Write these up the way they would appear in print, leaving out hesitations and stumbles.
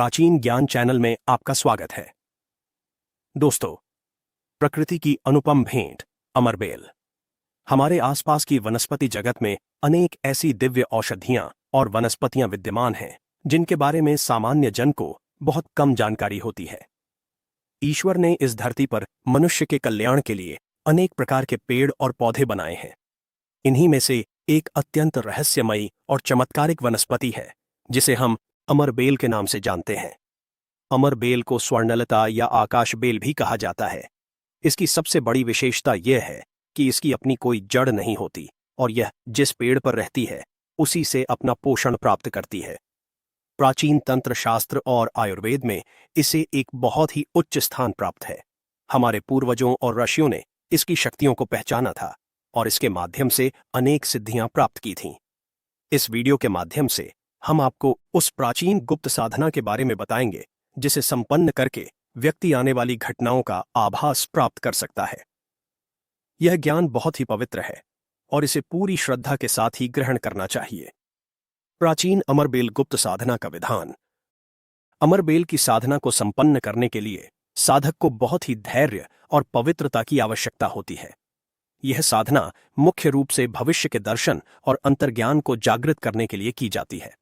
प्राचीन ज्ञान चैनल में आपका स्वागत है। दोस्तों, प्रकृति की अनुपम भेंट अमरबेल। हमारे आसपास की वनस्पति जगत में अनेक ऐसी दिव्य औषधियां और वनस्पतियां विद्यमान हैं जिनके बारे में सामान्य जन को बहुत कम जानकारी होती है। ईश्वर ने इस धरती पर मनुष्य के कल्याण के लिए अनेक प्रकार के पेड़ और पौधे बनाए हैं। इन्हीं में से एक अत्यंत रहस्यमयी और चमत्कारिक वनस्पति है जिसे हम अमरबेल के नाम से जानते हैं। अमरबेल को स्वर्णलता या आकाश बेल भी कहा जाता है। इसकी सबसे बड़ी विशेषता यह है कि इसकी अपनी कोई जड़ नहीं होती और यह जिस पेड़ पर रहती है उसी से अपना पोषण प्राप्त करती है। प्राचीन तंत्र शास्त्र और आयुर्वेद में इसे एक बहुत ही उच्च स्थान प्राप्त है। हमारे पूर्वजों और ऋषियों ने इसकी शक्तियों को पहचाना था और इसके माध्यम से अनेक सिद्धियां प्राप्त की थीं। इस वीडियो के माध्यम से हम आपको उस प्राचीन गुप्त साधना के बारे में बताएंगे जिसे संपन्न करके व्यक्ति आने वाली घटनाओं का आभास प्राप्त कर सकता है। यह ज्ञान बहुत ही पवित्र है और इसे पूरी श्रद्धा के साथ ही ग्रहण करना चाहिए। प्राचीन अमरबेल गुप्त साधना का विधान। अमरबेल की साधना को संपन्न करने के लिए साधक को बहुत ही धैर्य और पवित्रता की आवश्यकता होती है। यह साधना मुख्य रूप से भविष्य के दर्शन और अंतर्ज्ञान को जागृत करने के लिए की जाती है।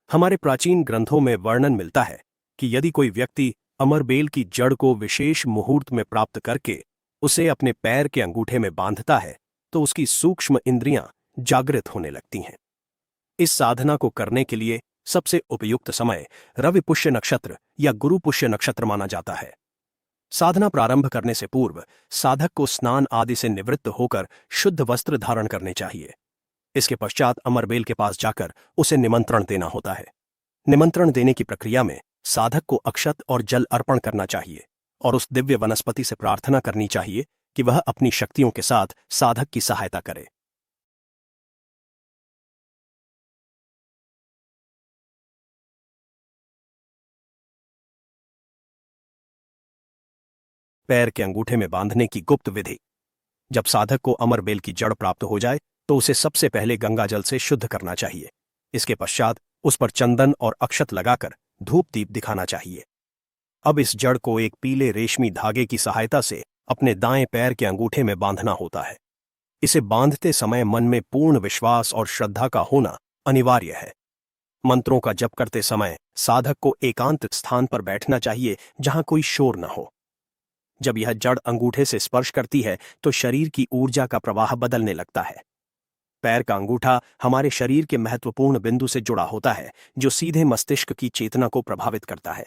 हमारे प्राचीन ग्रंथों में वर्णन मिलता है कि यदि कोई व्यक्ति अमरबेल की जड़ को विशेष मुहूर्त में प्राप्त करके उसे अपने पैर के अंगूठे में बांधता है तो उसकी सूक्ष्म इंद्रियां जागृत होने लगती हैं। इस साधना को करने के लिए सबसे उपयुक्त समय रवि पुष्य नक्षत्र या गुरु पुष्य नक्षत्र माना जाता है। साधना प्रारंभ करने से पूर्व साधक को स्नान आदि से निवृत्त होकर शुद्ध वस्त्र धारण करने चाहिए। इसके पश्चात अमरबेल के पास जाकर उसे निमंत्रण देना होता है। निमंत्रण देने की प्रक्रिया में साधक को अक्षत और जल अर्पण करना चाहिए और उस दिव्य वनस्पति से प्रार्थना करनी चाहिए कि वह अपनी शक्तियों के साथ साधक की सहायता करे। पैर के अंगूठे में बांधने की गुप्त विधि। जब साधक को अमरबेल की जड़ प्राप्त हो जाए तो उसे सबसे पहले गंगा जल से शुद्ध करना चाहिए। इसके पश्चात उस पर चंदन और अक्षत लगाकर धूप दीप दिखाना चाहिए। अब इस जड़ को एक पीले रेशमी धागे की सहायता से अपने दाएं पैर के अंगूठे में बांधना होता है। इसे बांधते समय मन में पूर्ण विश्वास और श्रद्धा का होना अनिवार्य है। मंत्रों का जप करते समय साधक को एकांत स्थान पर बैठना चाहिए जहां कोई शोर न हो। जब यह जड़ अंगूठे से स्पर्श करती है तो शरीर की ऊर्जा का प्रवाह बदलने लगता है। पैर का अंगूठा हमारे शरीर के महत्वपूर्ण बिंदु से जुड़ा होता है जो सीधे मस्तिष्क की चेतना को प्रभावित करता है।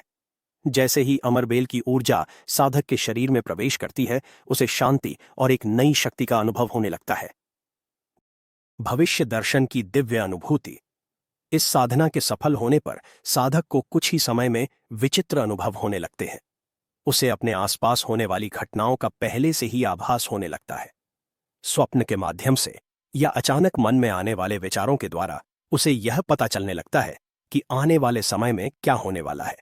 जैसे ही अमरबेल की ऊर्जा साधक के शरीर में प्रवेश करती है उसे शांति और एक नई शक्ति का अनुभव होने लगता है। भविष्य दर्शन की दिव्य अनुभूति। इस साधना के सफल होने पर साधक को कुछ ही समय में विचित्र अनुभव होने लगते हैं। उसे अपने आसपास होने वाली घटनाओं का पहले से ही आभास होने लगता है। स्वप्न के माध्यम से या अचानक मन में आने वाले विचारों के द्वारा उसे यह पता चलने लगता है कि आने वाले समय में क्या होने वाला है।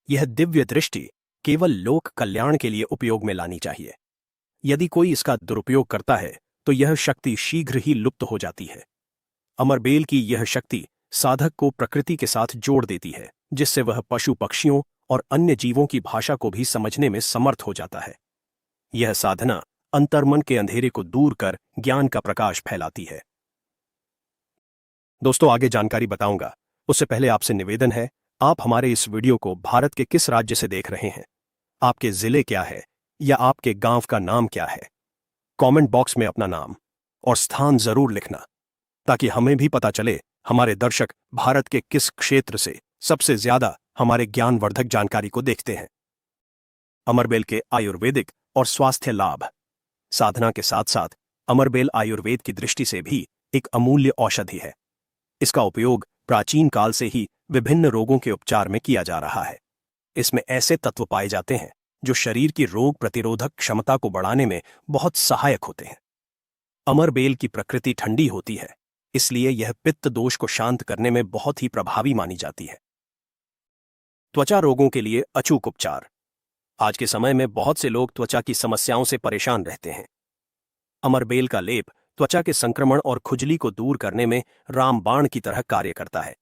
यह दिव्य दृष्टि केवल लोक कल्याण के लिए उपयोग में लानी चाहिए। यदि कोई इसका दुरुपयोग करता है तो यह शक्ति शीघ्र ही लुप्त हो जाती है। अमरबेल की यह शक्ति साधक को प्रकृति के साथ जोड़ देती है जिससे वह पशु पक्षियों और अन्य जीवों की भाषा को भी समझने में समर्थ हो जाता है। यह साधना अंतर्मन के अंधेरे को दूर कर ज्ञान का प्रकाश फैलाती है। दोस्तों, आगे जानकारी बताऊंगा उससे पहले आपसे निवेदन है, आप हमारे इस वीडियो को भारत के किस राज्य से देख रहे हैं, आपके जिले क्या है या आपके गांव का नाम क्या है। कमेंट बॉक्स में अपना नाम और स्थान जरूर लिखना ताकि हमें भी पता चले हमारे दर्शक भारत के किस क्षेत्र से सबसे ज्यादा हमारे ज्ञानवर्धक जानकारी को देखते हैं। अमरबेल के आयुर्वेदिक और स्वास्थ्य लाभ। साधना के साथ साथ अमरबेल आयुर्वेद की दृष्टि से भी एक अमूल्य औषधि है। इसका उपयोग प्राचीन काल से ही विभिन्न रोगों के उपचार में किया जा रहा है। इसमें ऐसे तत्व पाए जाते हैं जो शरीर की रोग प्रतिरोधक क्षमता को बढ़ाने में बहुत सहायक होते हैं। अमरबेल की प्रकृति ठंडी होती है, इसलिए यह पित्त दोष को शांत करने में बहुत ही प्रभावी मानी जाती है। त्वचा रोगों के लिए अचूक उपचार। आज के समय में बहुत से लोग त्वचा की समस्याओं से परेशान रहते हैं। अमरबेल का लेप त्वचा के संक्रमण और खुजली को दूर करने में रामबाण की तरह कार्य करता है।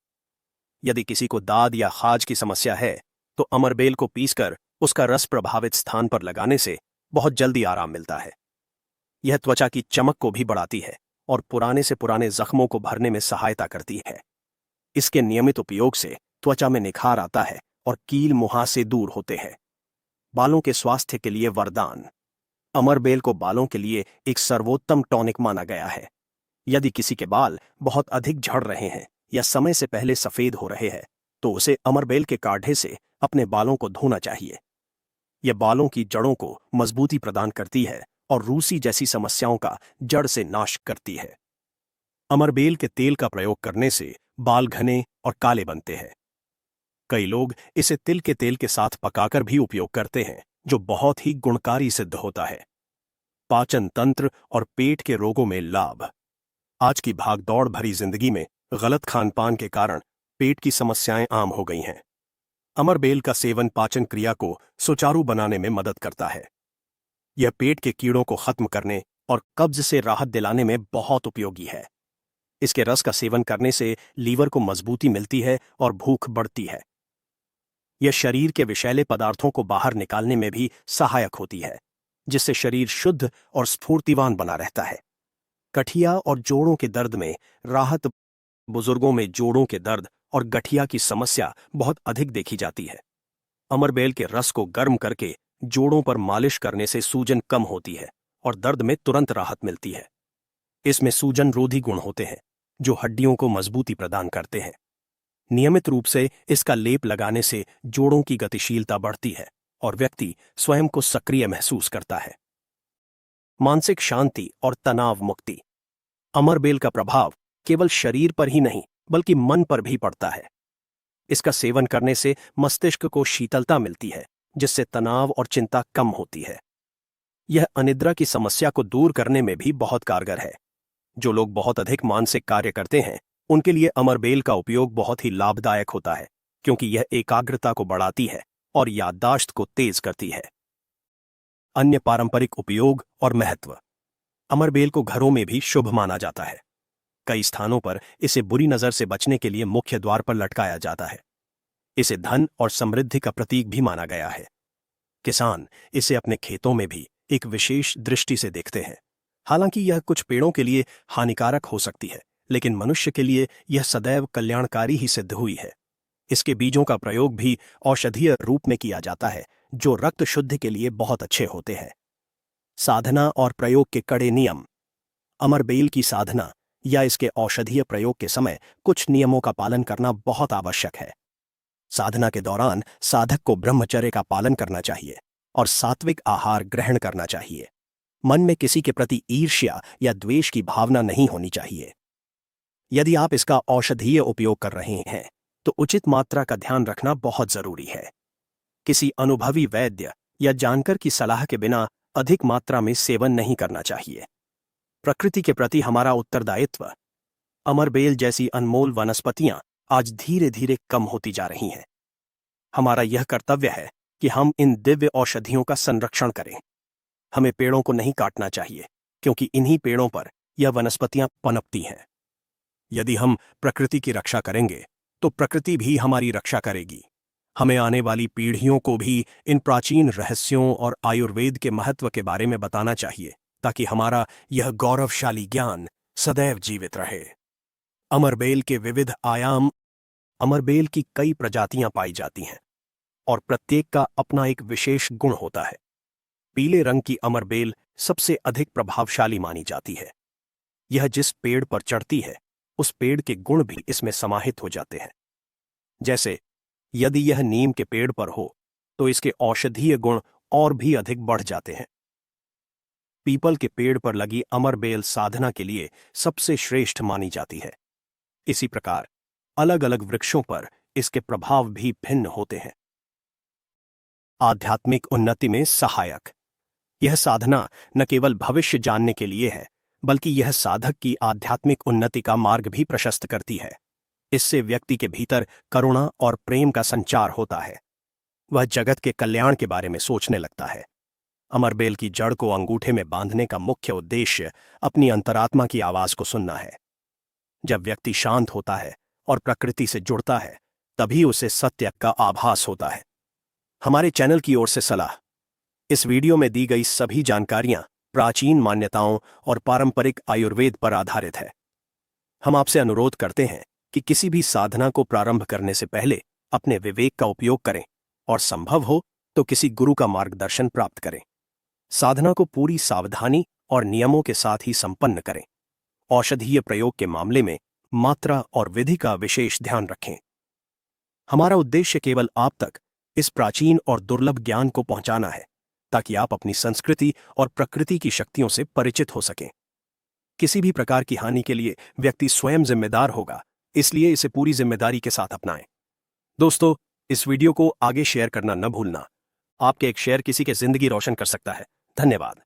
यदि किसी को दाद या खाज की समस्या है तो अमरबेल को पीसकर उसका रस प्रभावित स्थान पर लगाने से बहुत जल्दी आराम मिलता है। यह त्वचा की चमक को भी बढ़ाती है और पुराने से पुराने जख्मों को भरने में सहायता करती है। इसके नियमित उपयोग से त्वचा में निखार आता है और कील मुहासे दूर होते हैं। बालों के स्वास्थ्य के लिए वरदान। अमरबेल को बालों के लिए एक सर्वोत्तम टॉनिक माना गया है। यदि किसी के बाल बहुत अधिक झड़ रहे हैं या समय से पहले सफेद हो रहे हैं तो उसे अमरबेल के काढ़े से अपने बालों को धोना चाहिए। यह बालों की जड़ों को मजबूती प्रदान करती है और रूसी जैसी समस्याओं का जड़ से नाश करती है। अमरबेल के तेल का प्रयोग करने से बाल घने और काले बनते हैं। कई लोग इसे तिल के तेल के साथ पकाकर भी उपयोग करते हैं, जो बहुत ही गुणकारी सिद्ध होता है। पाचन तंत्र और पेट के रोगों में लाभ। आज की भागदौड़ भरी जिंदगी में गलत खानपान के कारण पेट की समस्याएं आम हो गई हैं। अमरबेल का सेवन पाचन क्रिया को सुचारू बनाने में मदद करता है। यह पेट के कीड़ों को खत्म करने और कब्ज से राहत दिलाने में बहुत उपयोगी है। इसके रस का सेवन करने से लीवर को मजबूती मिलती है और भूख बढ़ती है। यह शरीर के विषैले पदार्थों को बाहर निकालने में भी सहायक होती है, जिससे शरीर शुद्ध और स्फूर्तिवान बना रहता है। गठिया और जोड़ों के दर्द में राहत। बुजुर्गों में जोड़ों के दर्द और गठिया की समस्या बहुत अधिक देखी जाती है। अमरबेल के रस को गर्म करके जोड़ों पर मालिश करने से सूजन कम होती है और दर्द में तुरंत राहत मिलती है। इसमें सूजन रोधी गुण होते हैं, जो हड्डियों को मजबूती प्रदान करते हैं। नियमित रूप से इसका लेप लगाने से जोड़ों की गतिशीलता बढ़ती है और व्यक्ति स्वयं को सक्रिय महसूस करता है। मानसिक शांति और तनाव मुक्ति। अमरबेल का प्रभाव केवल शरीर पर ही नहीं बल्कि मन पर भी पड़ता है। इसका सेवन करने से मस्तिष्क को शीतलता मिलती है, जिससे तनाव और चिंता कम होती है। यह अनिद्रा की समस्या को दूर करने में भी बहुत कारगर है। जो लोग बहुत अधिक मानसिक कार्य करते हैं उनके लिए अमरबेल का उपयोग बहुत ही लाभदायक होता है, क्योंकि यह एकाग्रता को बढ़ाती है और याददाश्त को तेज करती है। अन्य पारंपरिक उपयोग और महत्व। अमरबेल को घरों में भी शुभ माना जाता है। कई स्थानों पर इसे बुरी नजर से बचने के लिए मुख्य द्वार पर लटकाया जाता है। इसे धन और समृद्धि का प्रतीक भी माना गया है। किसान इसे अपने खेतों में भी एक विशेष दृष्टि से देखते हैं। हालांकि यह कुछ पेड़ों के लिए हानिकारक हो सकती है, लेकिन मनुष्य के लिए यह सदैव कल्याणकारी ही सिद्ध हुई है। इसके बीजों का प्रयोग भी औषधीय रूप में किया जाता है, जो रक्त शुद्धि के लिए बहुत अच्छे होते हैं। साधना और प्रयोग के कड़े नियम। अमरबेल की साधना या इसके औषधीय प्रयोग के समय कुछ नियमों का पालन करना बहुत आवश्यक है। साधना के दौरान साधक को ब्रह्मचर्य का पालन करना चाहिए और सात्विक आहार ग्रहण करना चाहिए। मन में किसी के प्रति ईर्ष्या या द्वेष की भावना नहीं होनी चाहिए। यदि आप इसका औषधीय उपयोग कर रहे हैं तो उचित मात्रा का ध्यान रखना बहुत जरूरी है। किसी अनुभवी वैद्य या जानकार की सलाह के बिना अधिक मात्रा में सेवन नहीं करना चाहिए। प्रकृति के प्रति हमारा उत्तरदायित्व। अमरबेल जैसी अनमोल वनस्पतियां आज धीरे धीरे कम होती जा रही हैं। हमारा यह कर्तव्य है कि हम इन दिव्य औषधियों का संरक्षण करें। हमें पेड़ों को नहीं काटना चाहिए, क्योंकि इन्हीं पेड़ों पर यह वनस्पतियां पनपती हैं। यदि हम प्रकृति की रक्षा करेंगे तो प्रकृति भी हमारी रक्षा करेगी। हमें आने वाली पीढ़ियों को भी इन प्राचीन रहस्यों और आयुर्वेद के महत्व के बारे में बताना चाहिए, ताकि हमारा यह गौरवशाली ज्ञान सदैव जीवित रहे। अमरबेल के विविध आयाम। अमरबेल की कई प्रजातियां पाई जाती हैं और प्रत्येक का अपना एक विशेष गुण होता है। पीले रंग की अमरबेल सबसे अधिक प्रभावशाली मानी जाती है। यह जिस पेड़ पर चढ़ती है उस पेड़ के गुण भी इसमें समाहित हो जाते हैं। जैसे यदि यह नीम के पेड़ पर हो तो इसके औषधीय गुण और भी अधिक बढ़ जाते हैं। पीपल के पेड़ पर लगी अमरबेल साधना के लिए सबसे श्रेष्ठ मानी जाती है। इसी प्रकार अलग अलग वृक्षों पर इसके प्रभाव भी भिन्न होते हैं। आध्यात्मिक उन्नति में सहायक। यह साधना न केवल भविष्य जानने के लिए है, बल्कि यह साधक की आध्यात्मिक उन्नति का मार्ग भी प्रशस्त करती है। इससे व्यक्ति के भीतर करुणा और प्रेम का संचार होता है। वह जगत के कल्याण के बारे में सोचने लगता है। अमरबेल की जड़ को अंगूठे में बांधने का मुख्य उद्देश्य अपनी अंतरात्मा की आवाज को सुनना है। जब व्यक्ति शांत होता है और प्रकृति से जुड़ता है तभी उसे सत्य का आभास होता है। हमारे चैनल की ओर से सलाह। इस वीडियो में दी गई सभी जानकारियां प्राचीन मान्यताओं और पारंपरिक आयुर्वेद पर आधारित है। हम आपसे अनुरोध करते हैं कि किसी भी साधना को प्रारंभ करने से पहले अपने विवेक का उपयोग करें और संभव हो तो किसी गुरु का मार्गदर्शन प्राप्त करें। साधना को पूरी सावधानी और नियमों के साथ ही संपन्न करें। औषधीय प्रयोग के मामले में मात्रा और विधि का विशेष ध्यान रखें। हमारा उद्देश्य केवल आप तक इस प्राचीन और दुर्लभ ज्ञान को पहुंचाना है ताकि आप अपनी संस्कृति और प्रकृति की शक्तियों से परिचित हो सकें। किसी भी प्रकार की हानि के लिए व्यक्ति स्वयं जिम्मेदार होगा, इसलिए इसे पूरी जिम्मेदारी के साथ अपनाएं। दोस्तों, इस वीडियो को आगे शेयर करना न भूलना। आपके एक शेयर किसी की जिंदगी रोशन कर सकता है। धन्यवाद।